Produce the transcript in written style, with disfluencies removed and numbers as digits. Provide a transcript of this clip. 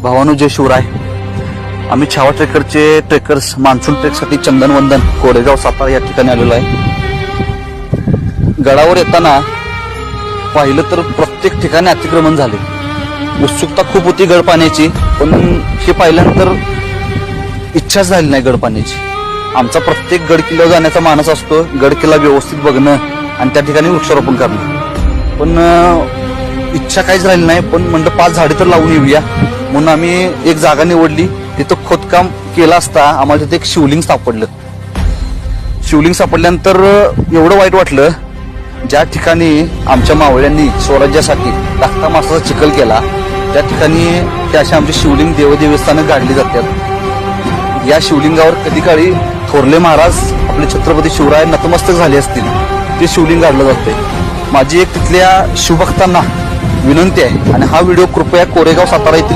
भावानो जय शिवराय. आम्ही Chhava trekkers monsoon ट्रेकसाठी चंदनवंदन Koregaon Satara या ठिकाणी आलेलो आहे. गडावर येताना पाहिलं तर प्रत्येक ठिकाणी अतिक्रमण झाले. उत्सुकता खूप होती गड पाण्याची, पण हे पाहिल्यानंतर इच्छाच झाली नाही गड पाण्याची. आमचा प्रत्येक गड किल्ल्यावर जाण्याचा मानस असतो, गड किल्ला व्यवस्थित बघणं आणि त्या ठिकाणी वृक्षारोपण करणं, पण इच्छा काहीच राहिली नाही. पण म्हणलं 5 झाडे तर लावून येऊया म्हणून आम्ही एक जागा निवडली. तिथं खोदकाम केलं असता आम्हाला तिथे एक शिवलिंग सापडलं. शिवलिंग सापडल्यानंतर एवढं वाईट वाटलं, ज्या ठिकाणी आमच्या मावळ्यांनी स्वराज्यासाठी रक्ता मासाचा चिखल केला त्या ठिकाणी ते अशी आमची शिवलिंग देवदेवस्थानं गाडली जातात. या शिवलिंगावर कधी काळी थोरले महाराज आपले छत्रपती शिवराय नतमस्तक झाले असतील, ते शिवलिंग गाडलं जाते. माझी एक तिथल्या शिवभक्तांना विनंती आहे, आणि हा व्हिडिओ कृपया कोरेगाव सातारा येथील